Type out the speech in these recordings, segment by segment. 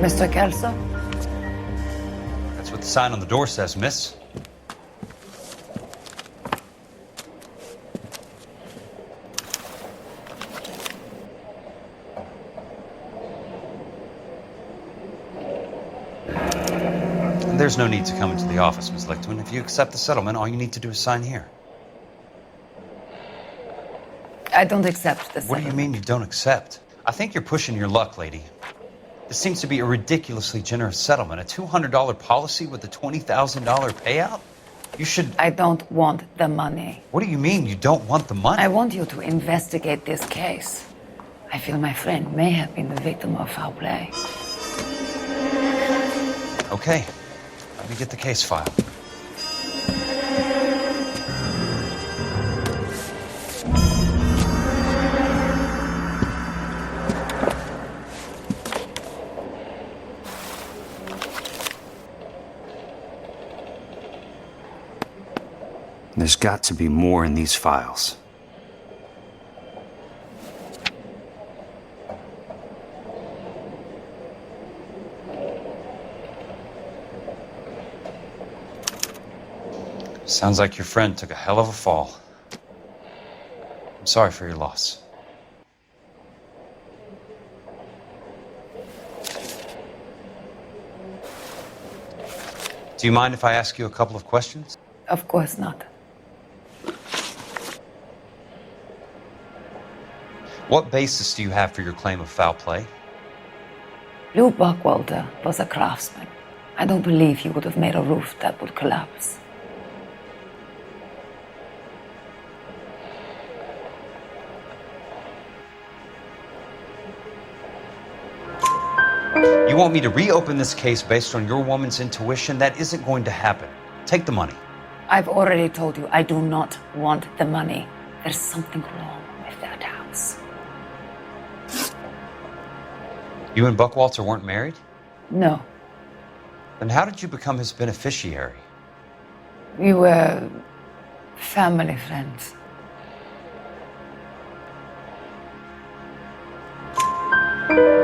Mr. Kelso? That's what the sign on the door says, miss. And there's no need to come into the office, Miss Lichtman. If you accept the settlement, all you need to do is sign here. I don't accept the settlement. What do you mean you don't accept? I think you're pushing your luck, lady. This seems to be a ridiculously generous settlement. A $200 policy with a $20,000 payout? You should... I don't want the money. What do you mean you don't want the money? I want you to investigate this case. I feel my friend may have been the victim of foul play. Okay. Let me get the case file. There's got to be more in these files. Sounds like your friend took a hell of a fall. I'm sorry for your loss. Do you mind if I ask you a couple of questions? Of course not. What basis do you have for your claim of foul play? Lou Buckwalter was a craftsman. I don't believe he would have made a roof that would collapse. You want me to reopen this case based on your woman's intuition? That isn't going to happen. Take the money. I've already told you I do not want the money. There's something wrong with that house. You and Buckwalter weren't married? No. Then how did you become his beneficiary? We were family friends.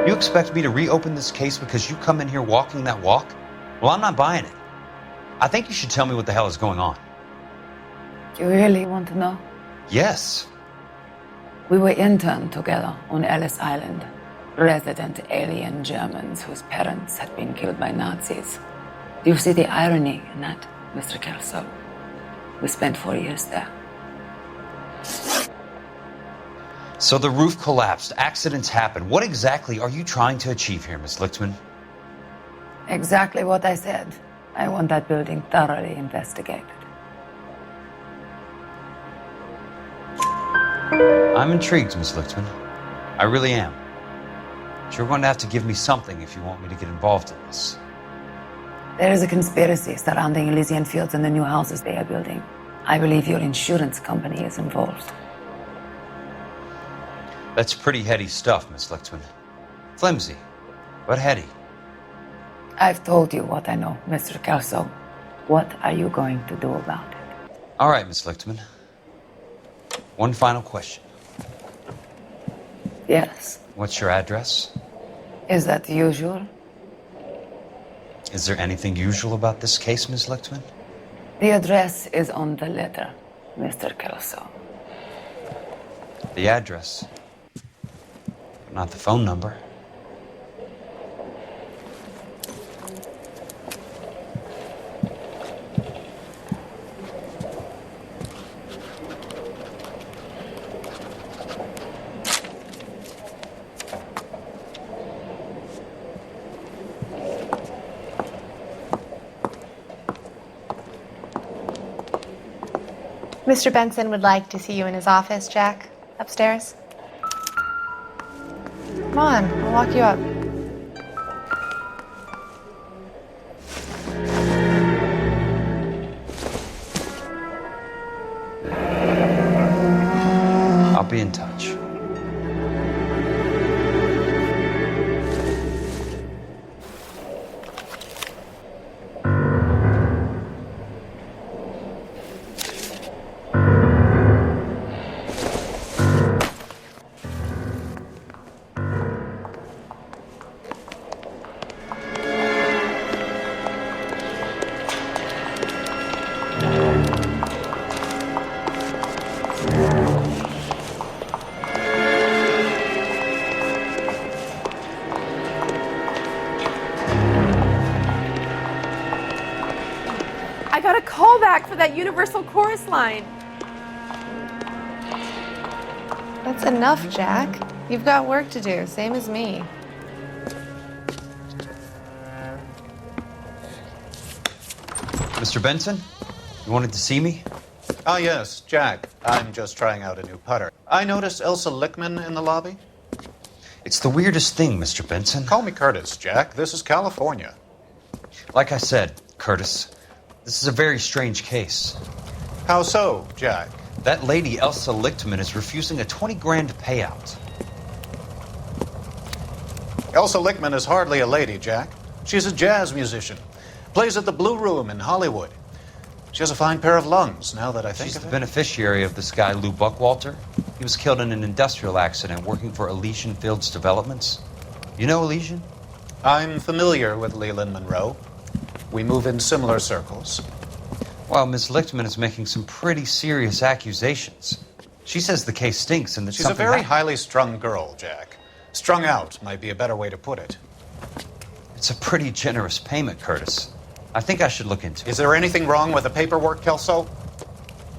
You expect me to reopen this case because you come in here walking that walk? Well, I'm not buying it. I think you should tell me what the hell is going on. You really want to know? Yes. We were interned together on Ellis Island. Resident alien Germans whose parents had been killed by Nazis. Do you see the irony in that, Mr. Kelso? We spent 4 years there. So the roof collapsed, accidents happen. What exactly are you trying to achieve here, Miss Lichtman? Exactly what I said. I want that building thoroughly investigated. I'm intrigued, Miss Lichtman. I really am. But you're going to have to give me something if you want me to get involved in this. There is a conspiracy surrounding Elysian Fields and the new houses they are building. I believe your insurance company is involved. That's pretty heady stuff, Miss Lichtman. Flimsy, but heady. I've told you what I know, Mr. Kelso. What are you going to do about it? All right, Miss Lichtman. One final question. Yes. What's your address? Is that usual? Is there anything usual about this case, Miss Lichtman? The address is on the letter, Mr. Kelso. The address, but not the phone number. Mr. Benson would like to see you in his office, Jack. Upstairs. Come on, I'll walk you up. I'll be in touch. I got a callback for that Universal chorus line. That's enough, Jack. You've got work to do, same as me. Mr. Benson, you wanted to see me? Ah, yes, Jack. I'm just trying out a new putter. I noticed Elsa Lickman in the lobby. It's the weirdest thing, Mr. Benson. Call me Curtis, Jack. This is California. Like I said, Curtis, this is a very strange case. How so, Jack? That lady, Elsa Lichtman, is refusing a 20 grand payout. Elsa Lickman is hardly a lady, Jack. She's a jazz musician. Plays at the Blue Room in Hollywood. She has a fine pair of lungs, now that I think She's of the it. beneficiary of this guy, Lou Buckwalter. He was killed in an industrial accident working for Elysian Fields Developments. You know Elysian? I'm familiar with Leland Monroe. We move in similar circles. Well, Miss Lichtman is making some pretty serious accusations. She says the case stinks and that She's a something very highly strung girl, Jack. Strung out might be a better way to put it. It's a pretty generous payment, Curtis. I think I should look into it. Is there anything wrong with the paperwork, Kelso?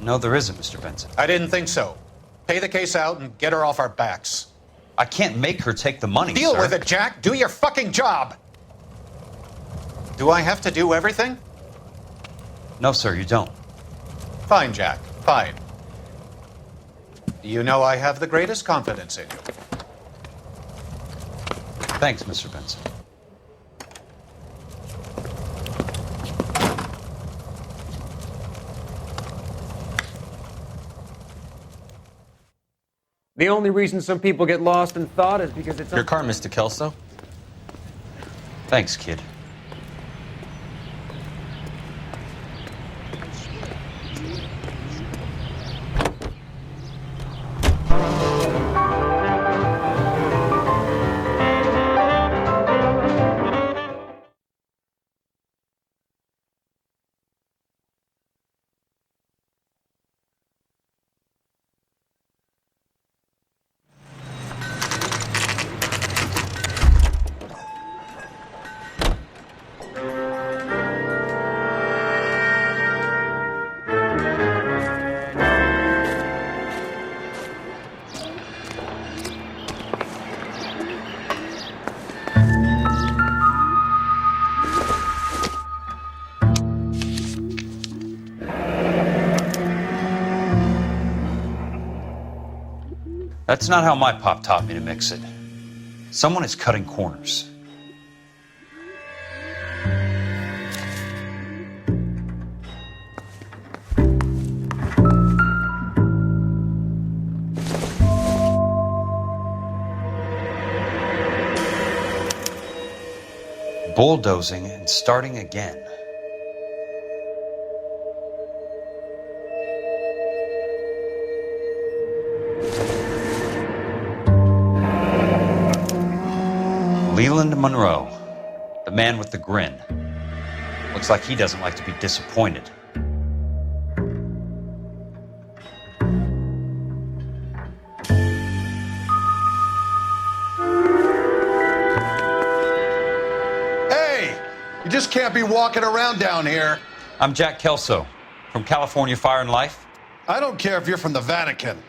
No, there isn't, Mr. Benson. I didn't think so. Pay the case out and get her off our backs. I can't make her take the money, Deal sir. with it, Jack. Do your fucking job. Do I have to do everything? No, sir, you don't. Fine, Jack. Fine. You know I have the greatest confidence in you. Thanks, Mr. Benson. The only reason some people get lost in thought is because it's... Your car, Mr. Kelso. Thanks, kid. That's not how my pop taught me to mix it. Someone is cutting corners. Bulldozing and starting again. Leland Monroe, the man with the grin. Looks like he doesn't like to be disappointed. Hey, you just can't be walking around down here. I'm Jack Kelso from California Fire and Life. I don't care if you're from the Vatican.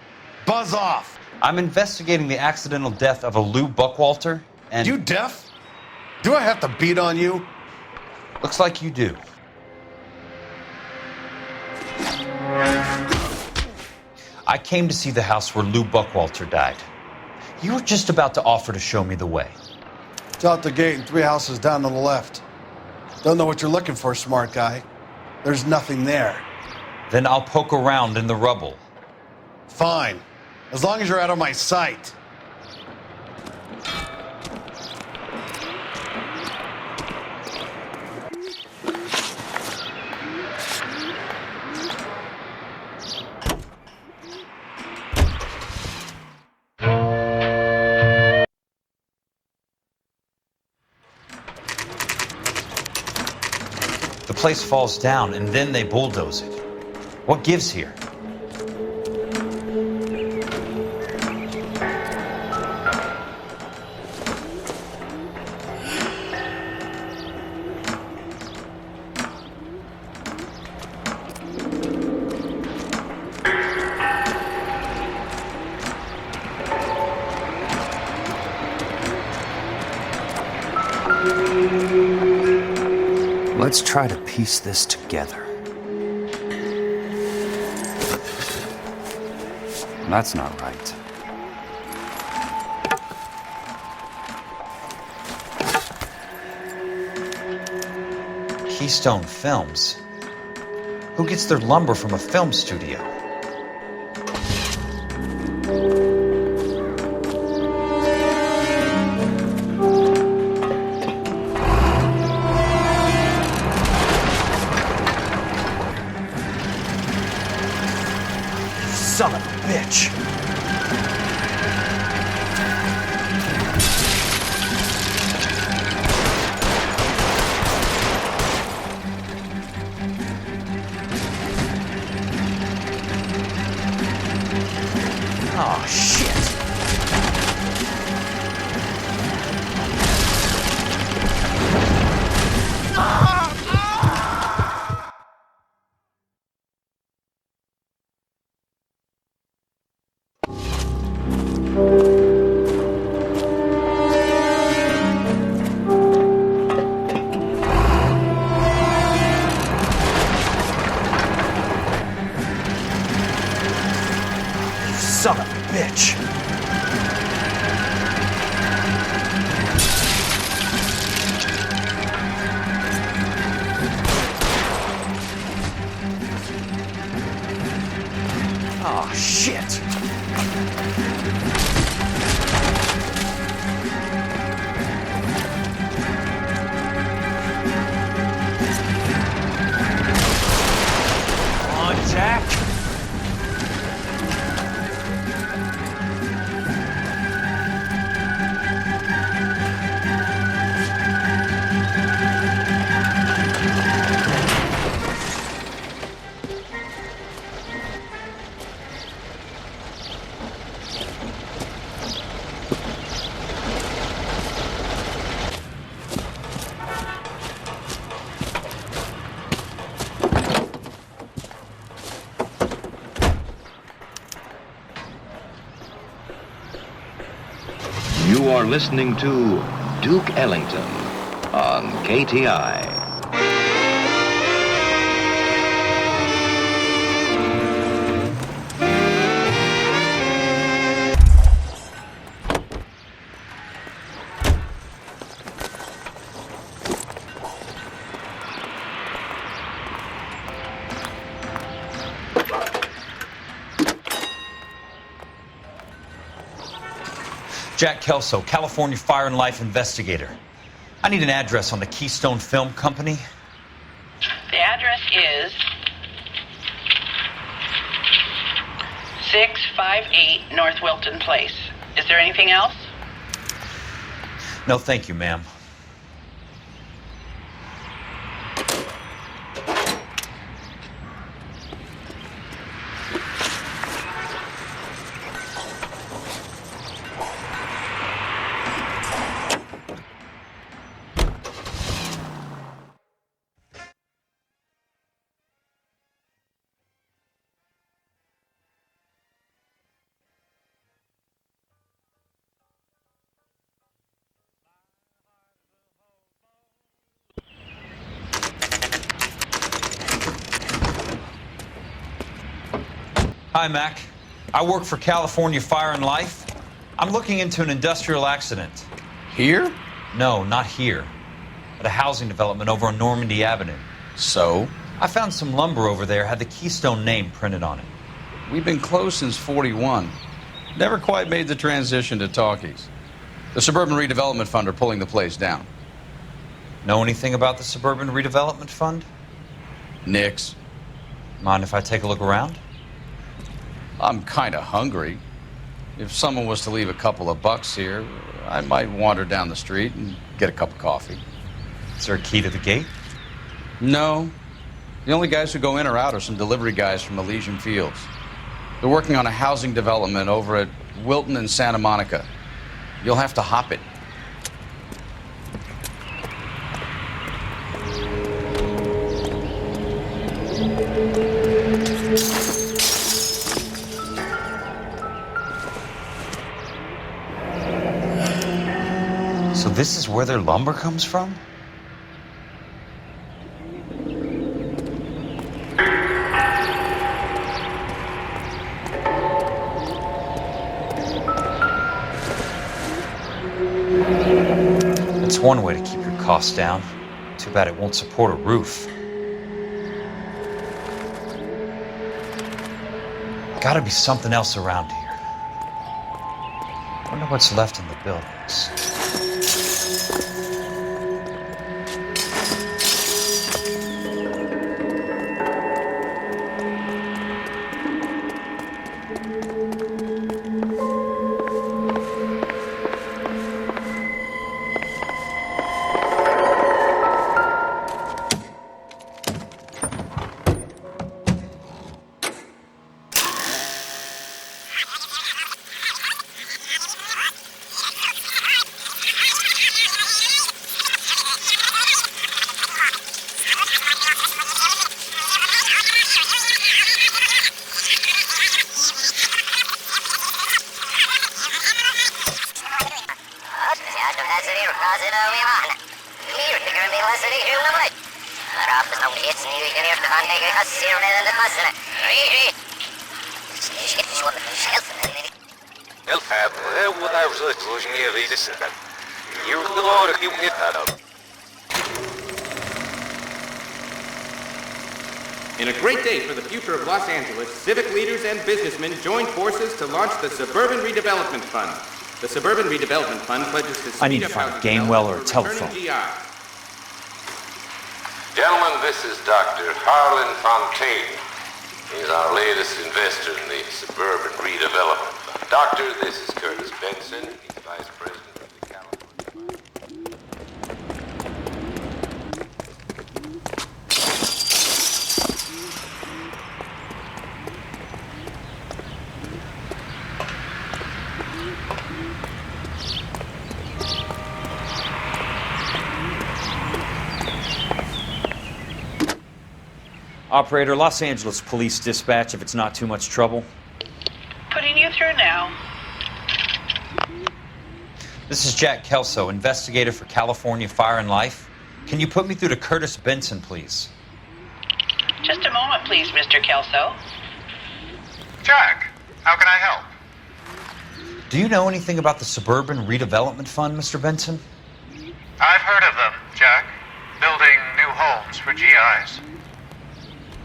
Buzz off. I'm investigating the accidental death of a Lou Buckwalter, and... You deaf? Do I have to beat on you? Looks like you do. I came to see the house where Lou Buckwalter died. You were just about to offer to show me the way. It's out the gate and 3 houses down on the left. Don't know what you're looking for, smart guy. There's nothing there. Then I'll poke around in the rubble. Fine. As long as you're out of my sight. The place falls down, and then they bulldoze it. What gives here? Let's try to piece this together. That's not right. Keystone Films? Who gets their lumber from a film studio? Son of a bitch! Oh, shit! Son of a bitch! Oh, shit! Come on, Jack! You are listening to Duke Ellington on KTI. Jack Kelso, California Fire and Life investigator. I need an address on the Keystone Film Company. The address is 658 North Wilton Place. Is there anything else? No, thank you, ma'am. Hi, Mac. I work for California Fire and Life. I'm looking into an industrial accident. Here? No, not here. At a housing development over on Normandy Avenue. So? I found some lumber over there, had the Keystone name printed on it. We've been closed since '41. Never quite made the transition to talkies. The Suburban Redevelopment Fund are pulling the place down. Know anything about the Suburban Redevelopment Fund? Nix. Mind if I take a look around? I'm kind of hungry. If someone was to leave a couple of bucks here, I might wander down the street and get a cup of coffee. Is there a key to the gate? No. The only guys who go in or out are some delivery guys from Elysian Fields. They're working on a housing development over at Wilton and Santa Monica. You'll have to hop it. So this is where their lumber comes from? It's one way to keep your costs down. Too bad it won't support a roof. Gotta be something else around here. Wonder what's left in the buildings. In a great day for the future of Los Angeles, civic leaders and businessmen joined forces to launch the Suburban Redevelopment Fund. The Suburban Redevelopment Fund pledges to I need to find a game well or a telephone. Gentlemen, this is Dr. Harlan Fontaine. He's our latest investor in the Suburban Redevelopment Fund. Doctor, this is Curtis Benson. He's Vice President of the California. Operator, Los Angeles Police Dispatch, if it's not too much trouble. Putting you through now. This is Jack Kelso, investigator for California Fire and Life. Can you put me through to Curtis Benson, please? Just a moment, please, Mr. Kelso. Jack, how can I help? Do you know anything about the Suburban Redevelopment Fund, Mr. Benson? I've heard of them, Jack. Building new homes for GIs.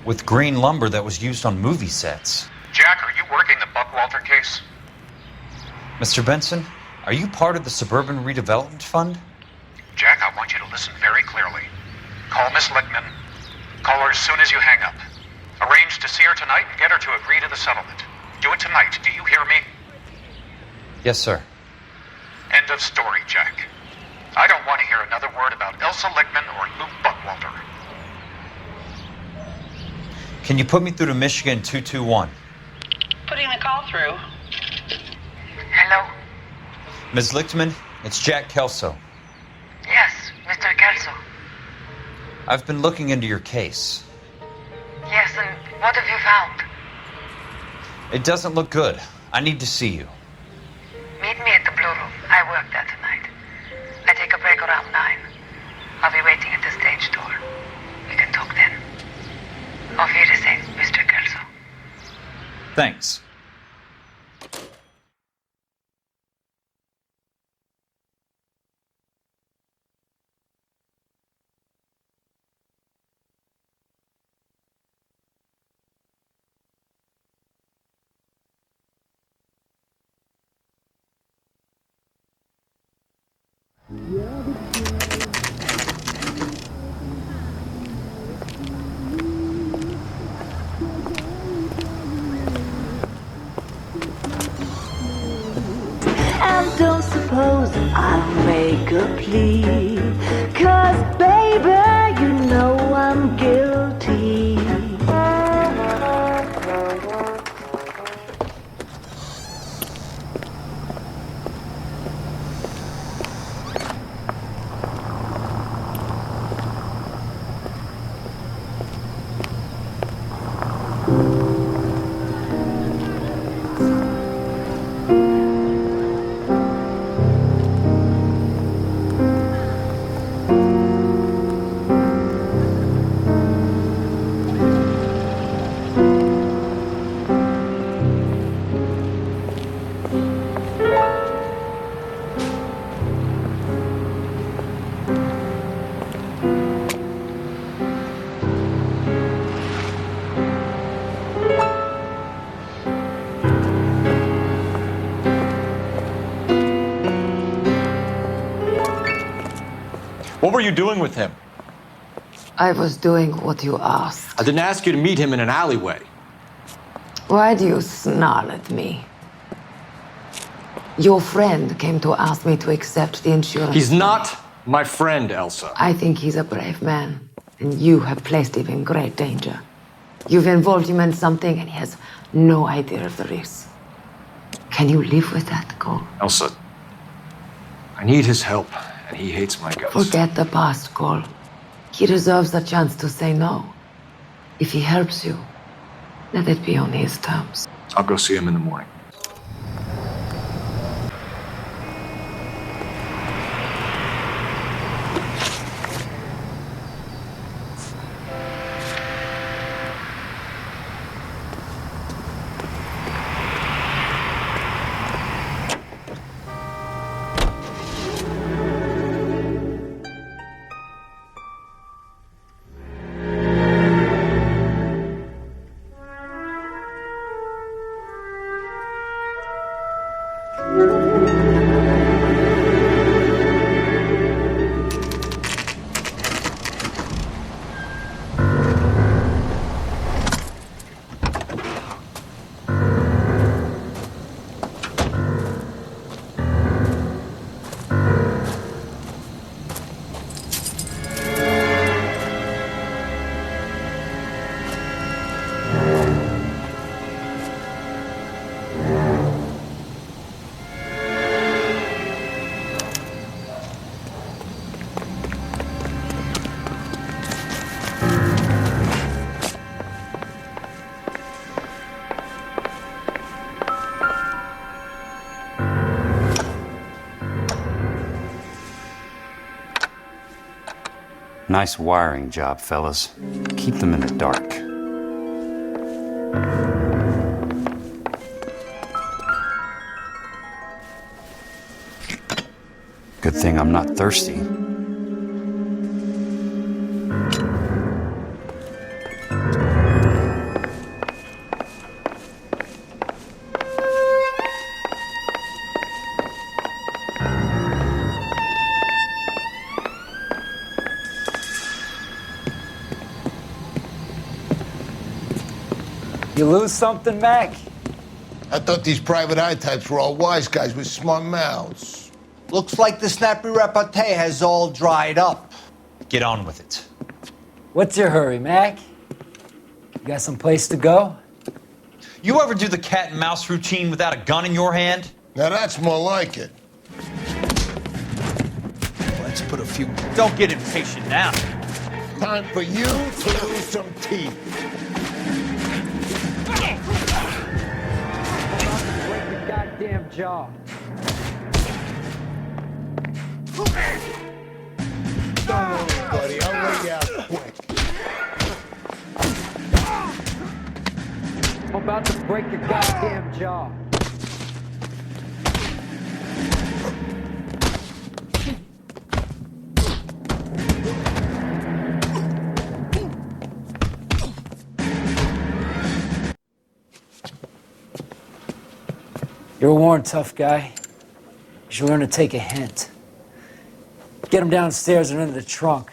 With green lumber that was used on movie sets. Jack, are you working the Buckwalter case? Mr. Benson, are you part of the Suburban Redevelopment Fund? Jack, I want you to listen very clearly. Call Miss Lickman. Call her as soon as you hang up. Arrange to see her tonight and get her to agree to the settlement. Do it tonight. Do you hear me? Yes, sir. End of story, Jack. I don't want to hear another word about Elsa Lickman or Luke Buckwalter. Can you put me through to Michigan 221? Putting the call through. Hello? Ms. Lichtman, it's Jack Kelso. Yes, Mr. Kelso. I've been looking into your case. Yes, and what have you found? It doesn't look good. I need to see you. Meet me at the Blue Room. I work there tonight. I take a break around 9. I'll be waiting at the stage door. We can talk then. Auf Wiedersehen, Mr. Kelso. Thanks. And don't suppose I'll make a plea, 'cause baby, you know I'm guilty. What were you doing with him? I was doing what you asked. I didn't ask you to meet him in an alleyway. Why do you snarl at me? Your friend came to ask me to accept the insurance. He's not my friend, Elsa. I think he's a brave man, and you have placed him in great danger. You've involved him in something, and he has no idea of the risk. Can you live with that, Cole? Elsa, I need his help, and he hates my guts. Forget the past, Cole. He deserves a chance to say no. If he helps you, let it be on his terms. I'll go see him in the morning. Nice wiring job, fellas. Keep them in the dark. Good thing I'm not thirsty. You lose something, Mac? I thought these private eye types were all wise guys with smart mouths. Looks like the snappy repartee has all dried up. Get on with it. What's your hurry, Mac? You got some place to go? You ever do the cat and mouse routine without a gun in your hand? Now that's more like it. Let's put a few... Don't get impatient now. Time for you to lose some teeth. Break your goddamn jaw. Don't worry, buddy. I'll lay you out quick. I'm about to break your goddamn jaw. You're a worn, tough guy. You should learn to take a hint. Get him downstairs and into the trunk.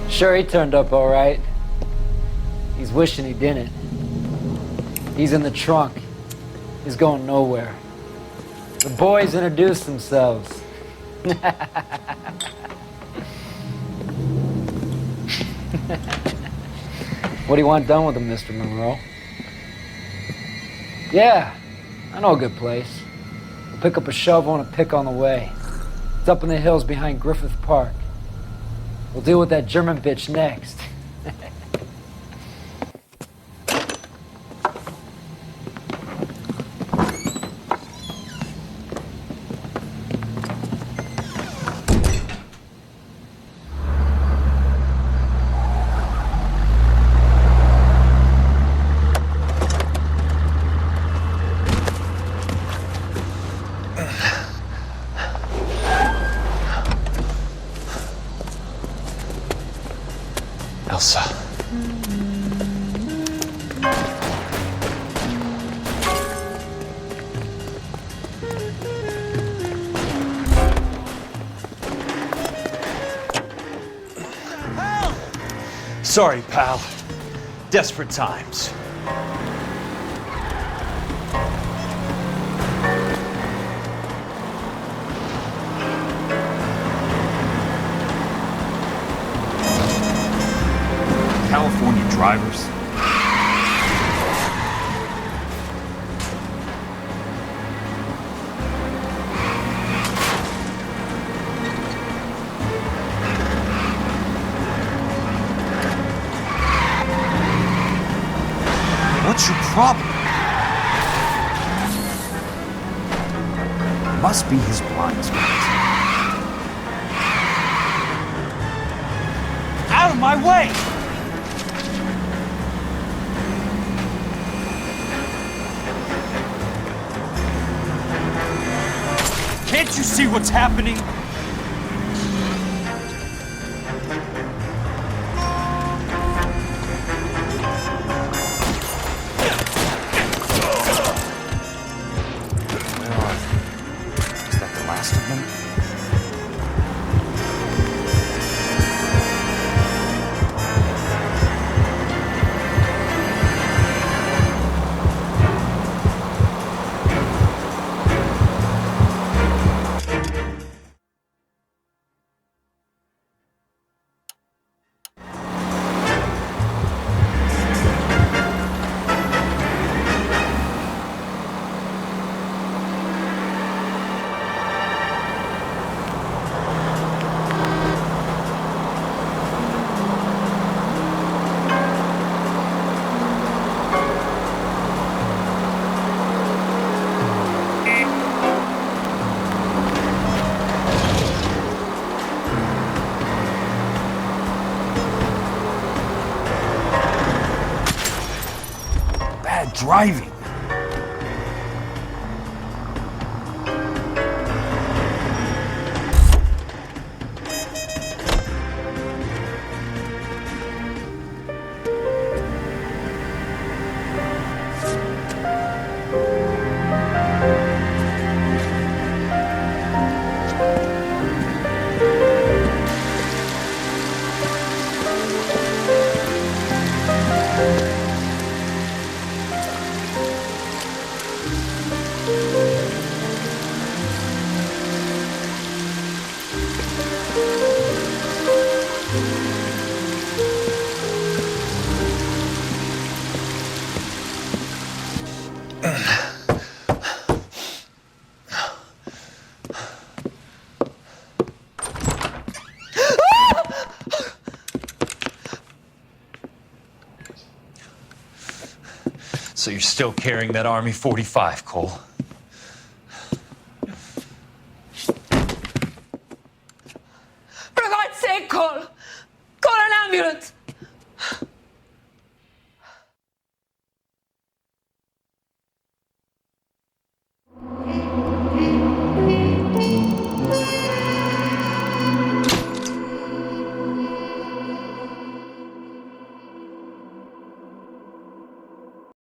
Sure, he turned up all right. He's wishing he didn't. He's in the trunk. He's going nowhere. The boys introduced themselves. What do you want done with him, Mr. Monroe? Yeah, I know a good place. We'll pick up a shovel and a pick on the way. It's up in the hills behind Griffith Park. We'll deal with that German bitch next. Sorry, pal. Desperate times. California drivers. What's your problem? Must be his blind spot. Out of my way! Can't you see what's happening? Driving. So you're still carrying that Army 45, Cole? For God's sake, Cole! Call an ambulance!